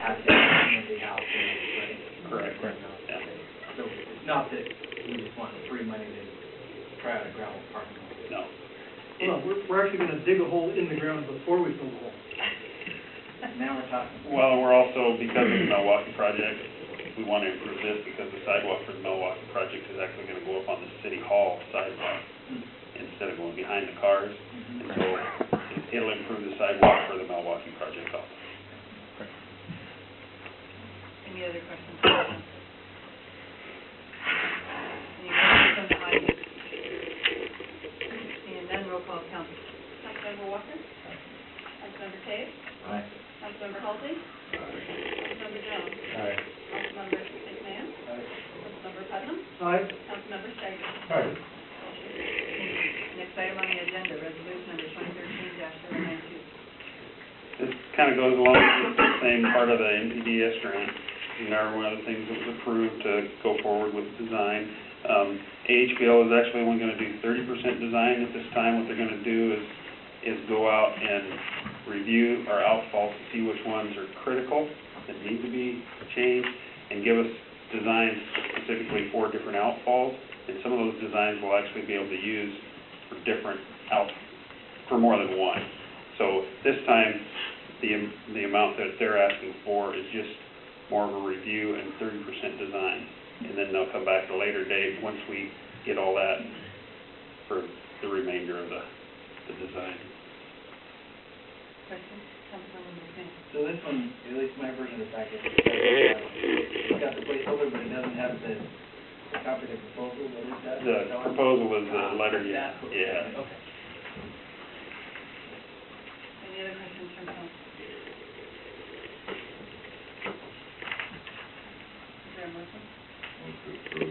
have to have community house, right? Correct. Yeah. So it's not that we just want free money to try out a gravel parking lot. No. Well, we're actually going to dig a hole in the ground before we fill the hole. Now we're talking. Well, we're also, because of the Milwaukee project, we want to improve this because the sidewalk for the Milwaukee project is actually going to go up on the City Hall sidewalk instead of going behind the cars. And so it'll improve the sidewalk for the Milwaukee project also. Any other questions? Any questions from the audience? Seeing none, roll call council. Councilmember Walker? Councilmember Taves? Aye. Councilmember Halsey? Councilmember Jones? Aye. Councilmember McMahon? Councilmember Putnam? Aye. Councilmember Steiger? Aye. Next item on the agenda, resolution number 2013-092. This kind of goes along with the same part of the NPDS grant. And one of the things that was approved to go forward with the design. AHBL is actually only going to do 30% design at this time. What they're going to do is go out and review our outfalls to see which ones are critical that need to be changed and give us designs specifically for different outfalls. And some of those designs we'll actually be able to use for different for more than one. So this time, the amount that they're asking for is just more of a review and 30% design. And then they'll come back at a later date once we get all that for the remainder of the design. Questions? Councilmember McMahon. So this one, at least my version of the package, it's got the placeholder, but it doesn't have the copy of the proposal. What is that? The proposal is the letter, yeah. Okay. Any other questions from council? Is there a motion? Move to approve,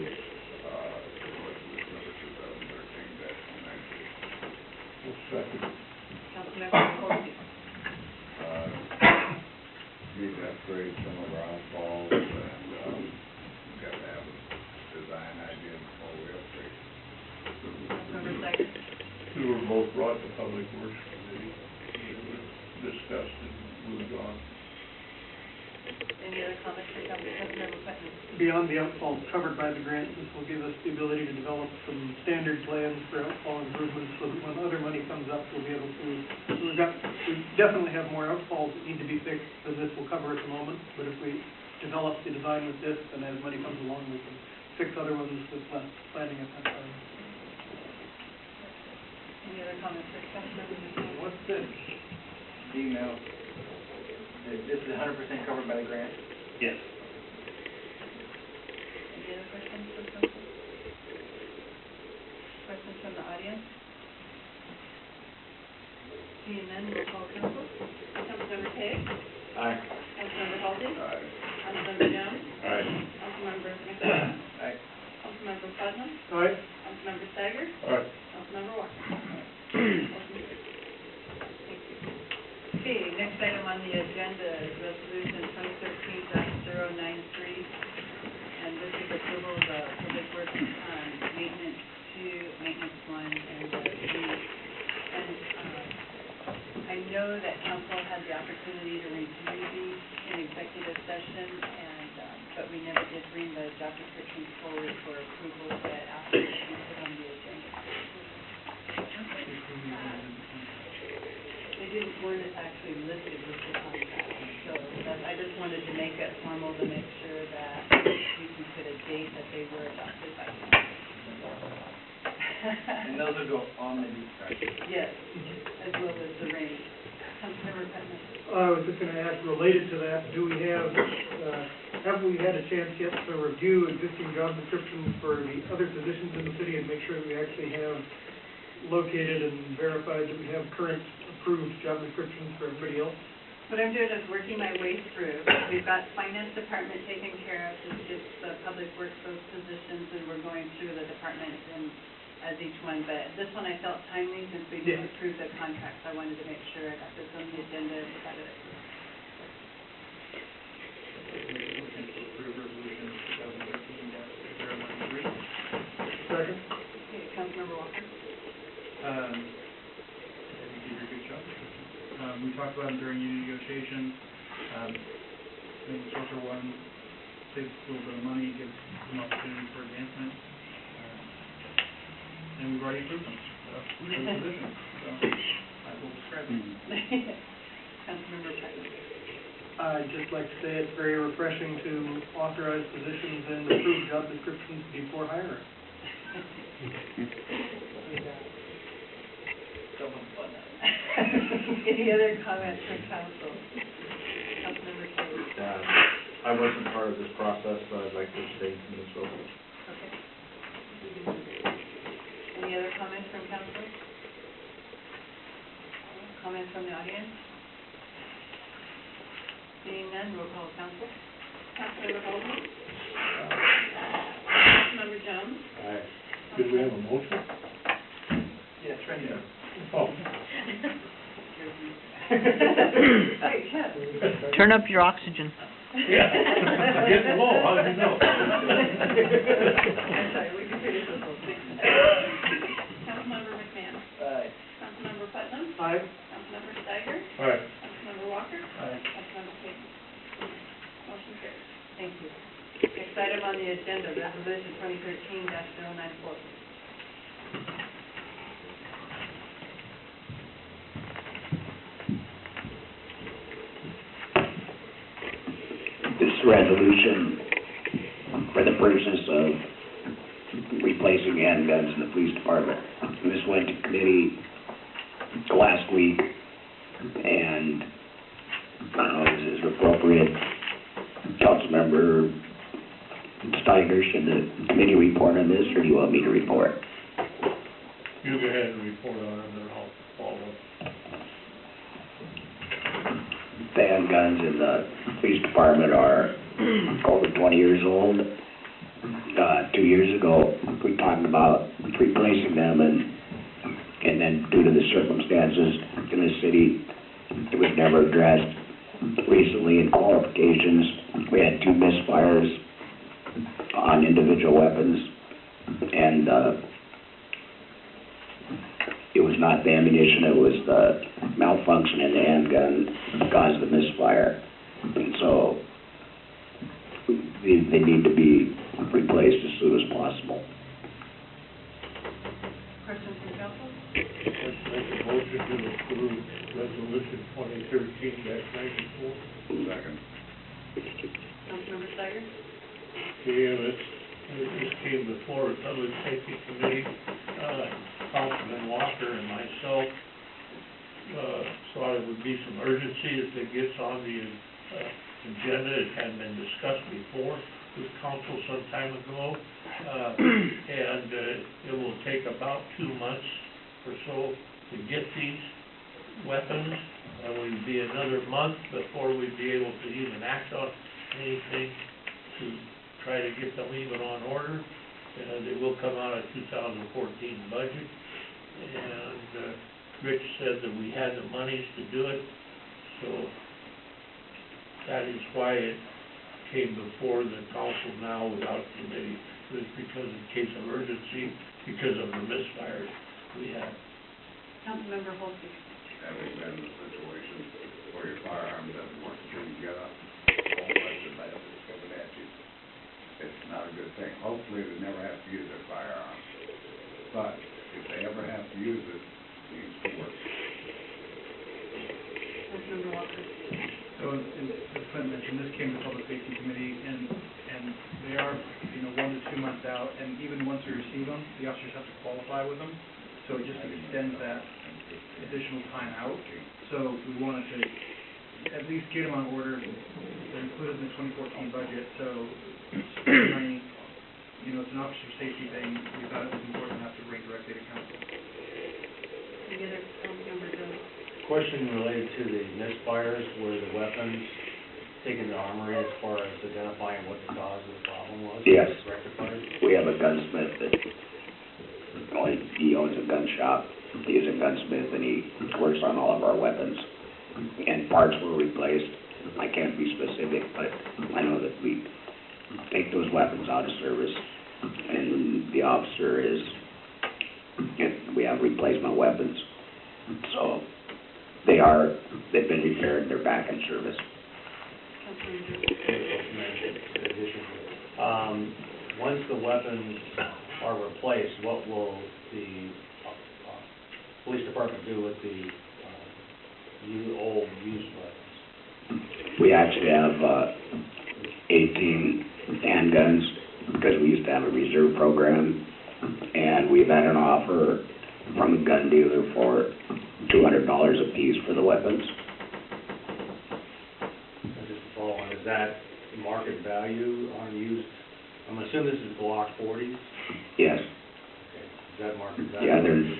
resolution number 2013-192. Second. Councilmember Halsey. Need to upgrade some of our outfalls and, got to have a design idea before we upgrade. Councilmember Steiger. We were both brought to Public Works Committee. It was discussed and moved on. Any other comments for Councilmember Putnam? Beyond the outfalls covered by the grant, this will give us the ability to develop some standard plans for outfall improvements so that when other money comes up, we'll be able to, we definitely have more outfalls that need to be fixed than this will cover at the moment, but if we develop the design with this, then as money comes along, we can fix other ones with less planning at that time. Any other comments for Councilmember McMahon? What's the email? This is 100% covered by the grant? Yes. Any other questions for council? Questions from the audience? Seeing none, roll call council. Councilmember Taves? Aye. Councilmember Halsey? Aye. Councilmember Jones? Aye. Councilmember McMahon? Aye. Councilmember Putnam? Aye. Councilmember Steiger? Aye. Councilmember Walker? Thank you. Okay, next item on the agenda is resolution 2013-093, and this is approval of the Public Works Maintenance 2, Maintenance 1, and 3. And I know that council had the opportunity to review these in executive session, and but we never did bring the job descriptions forward for approval, so I asked them to be put on the agenda. They didn't want it actually listed with the contract, so I just wanted to make it formal to make sure that we can put a date that they were adopted by council. And those will go on the deep dive. Yes, as well as the range. Councilmember Putnam. I was just going to ask, related to that, do we have we had a chance yet to review existing job descriptions for the other positions in the city and make sure that we actually have located and verified that we have current approved job descriptions for everybody else? What I'm doing is working my way through. We've got finance department taken care of, it's the public works those positions, and we're going through the departments and as each one, but this one I felt timely since we just approved the contract, so I wanted to make sure I got this on the agenda and got it approved. Motion to approve resolution 2013-093. Second. Okay, Councilmember Walker. I think you did a good job. We talked about them during union negotiations. maybe shorter one, saves a little bit of money, gives some opportunity for advancement. And we've already approved them, so, for the position, so, I will describe it. Councilmember Putnam. I'd just like to say it's very refreshing to authorize positions and approve job descriptions before hiring. Someone's fun that. Any other comments from council? Councilmember Kelly. I wasn't part of this process, so I'd like to abstain from this vote. Okay. Any other comments from council? Comments from the audience? Seeing none, roll call council. Councilmember Holden? Councilmember Jones? Aye. Did we have a motion? Yeah, it's right here. Oh. Hey, Chad. Turn up your oxygen. Yeah, I'm getting low, how did you know? I'm sorry, we can finish this whole thing. Councilmember McMahon? Aye. Councilmember Putnam? Aye. Councilmember Steiger? All right. Councilmember Walker? Aye. Councilmember Clayton? Motion carries. Thank you. Next item on the agenda, resolution 2013-094. This resolution for the purchase of replacing handguns in the police department. This went to committee last week, and I don't know, is it appropriate? Councilmember Steiger, should the committee report on this, or do you want me to report? You go ahead and report on it, and then I'll follow up. The handguns in the police department are over 20 years old. 2 years ago, we talked about replacing them, and then due to the circumstances in the city, it was never addressed. Recently, in qualifications, we had 2 misfires on individual weapons, and it was not the ammunition, it was the malfunction in the handgun that caused the misfire. And so they need to be replaced as soon as possible. Questions from council? Let's make a motion to approve resolution 2013-94. Second. Councilmember Steiger? Yeah, this came before the Public Safety Committee. Councilman Walker and myself thought it would be some urgency if it gets on the agenda. It hadn't been discussed before with council some time ago. And it will take about 2 months or so to get these weapons. And it will be another month before we'd be able to even act on anything to try to get them even on order. They will come out of 2014 budget. And Rich said that we had the monies to do it, so that is why it came before the council now without committee. It was because of case of urgency, because of the misfires we had. Councilmember Holsey. Having been in a situation where your firearm doesn't work until you get up, all questions I have is coming at you. It's not a good thing. Hopefully they never have to use their firearm. But if they ever have to use it, it needs to work. Councilmember Walker. So, as Clint mentioned, this came to Public Safety Committee, and they are, 1 to 2 months out, and even once we receive them, the officers have to qualify with them, so it just extends that additional time out. So we wanted to at least get them on order. They're included in the 2014 budget, so money, it's an officer safety thing. We thought it was important enough to bring directly to council. Any other Councilmember Jones? Question related to the misfires, were the weapons taken to armory as far as identifying what the cause of the problem was? Yes. Rectified? We have a gunsmith that he owns a gun shop. He's a gunsmith, and he works on all of our weapons. And parts were replaced. I can't be specific, but I know that we take those weapons out of service, and the officer we have replacement weapons. So they've been repaired, they're back in service. Councilmember Jones. once the weapons are replaced, what will the police department do with the old used weapons? We actually have 18 handguns because we used to have a reserve program, and we've had an offer from a gun dealer for $200 a piece for the weapons. Just to follow on, is that market value on used? I'm assuming this is Glock 40s? Yes. Okay. Is that market value? Yeah, there's,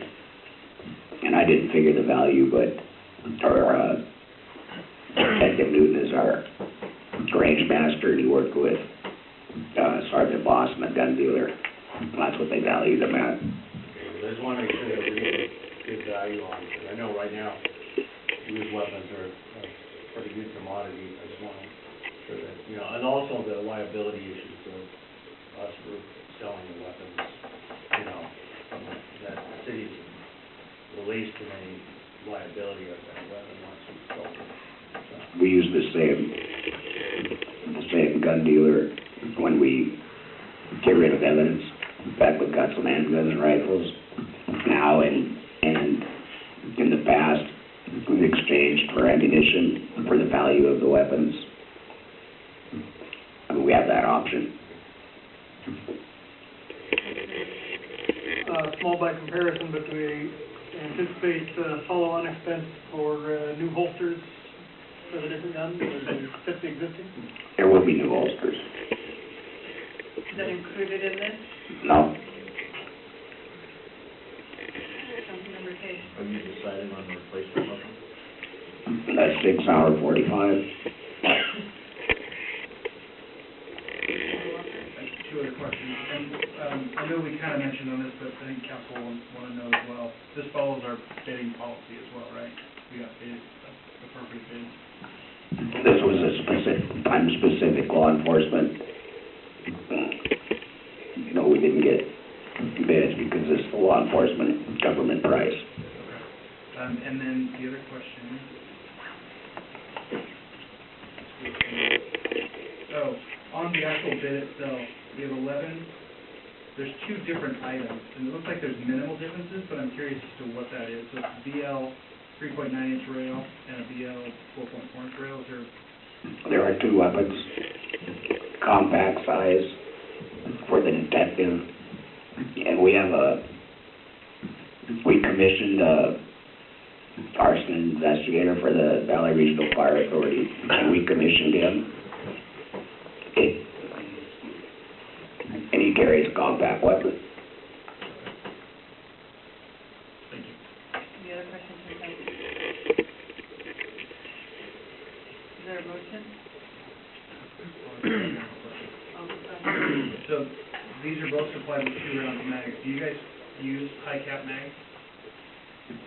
and I didn't figure the value, but our Detective Newton is our range master, and he worked with Sergeant Boston, a gun dealer. That's what they value them at. I just want to make sure that we're getting good value on it. I know right now, used weapons are a pretty good commodity. I just want to make sure that, you know, and also the liability issues of us for selling the weapons, you know, that the city's released from any liability of that weapon once we sold it. So, We use the same gun dealer when we get rid of evidence. In fact, we've got some handguns and rifles now, and in the past, we've exchanged for ammunition for the value of the weapons. I mean, we have that option. Small by comparison, but do we anticipate follow-on expense for new holsters for the different guns, or do we fit the existing? There will be new holsters. Is that included in this? No, Councilmember Page? have you decided on the replacement weapon? that's 6 hour 45. Two other questions, and I know we kind of mentioned on this, but I think council will want to know as well. This follows our bidding policy as well, right? We got bid, appropriate bids. This was a specific, time-specific law enforcement. You know, we didn't get bids because it's the law enforcement government price. Okay. And then the other question. Oh, on the actual bid itself, we have 11, there's 2 different items, and it looks like there's minimal differences, but I'm curious as to what that is. So it's BL 3.9-inch rail and a BL 4.4-inch rail. Is There are 2 weapons, compact size for the detective, and we commissioned a arson investigator for the Valley Regional Fire Authority, and we commissioned him. And he carries a compact weapon. Any other questions from council? Is there a motion? So these are both supplied with 2 rounds of mags. Do you guys use high cap mags?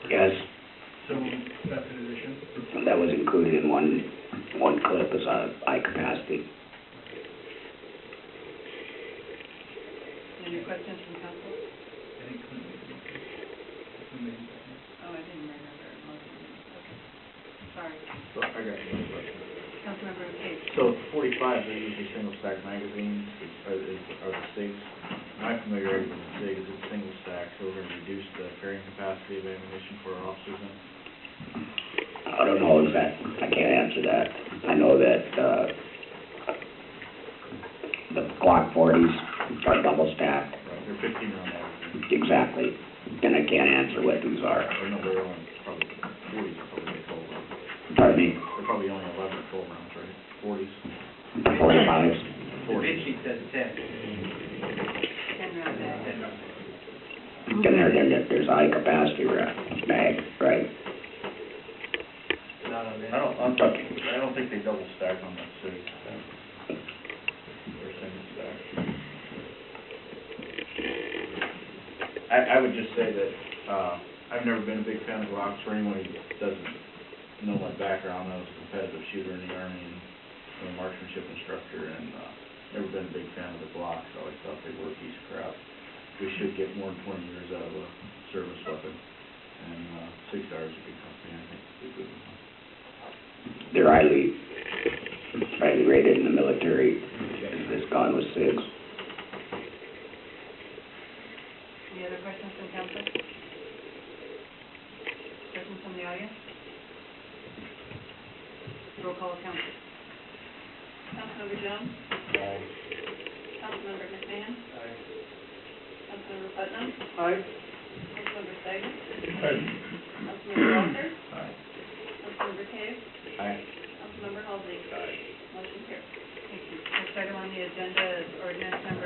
Yes, So that's an addition. that was included in one clip as a high capacity. Any questions from council? I think Clint made the motion. Clint made the second. Oh, I didn't remember a motion. Okay. Sorry. So I got one question. Councilmember Page? So 45, they're usually single stack magazines, are the SIGs. My familiarity with the SIG is it's single stack, so we're going to reduce the carrying capacity of ammunition for our officers then? I don't know exactly, I can't answer that. I know that, the Glock 40s are double stacked. Right, they're 15 round magazines. Exactly. And I can't answer what these are. Or no, they're only probably 40s are probably 12 rounds. Pardon me? They're probably only 11 or 12 rounds, right? 40s. 45s? The bid sheet says 10. 10 round mag. And there's a high capacity mag, right? Not on that. I don't think they double stack on that SIG. They're single stack. I would just say that, I've never been a big fan of Glocks. For anyone who doesn't know my background, I was a competitive shooter in the Army and a marksmanship instructor, and, never been a big fan of the Glocks. I always thought they were a piece of crap. We should get more than 20 years out of a service weapon, and, 6 Stars is a good company, I think it's a good one. They're highly rated in the military. This gun was 6. from council? Questions from the audience? Roll call of council. Councilmember Jones? Aye. Councilmember McMahon? Aye. Councilmember Putnam? Aye. Councilmember Steiger? Aye. Councilmember Walker? Aye. Councilmember Cave? Aye. Councilmember Halsey? Motion carries. Thank you. Next item on the agenda is ordinance number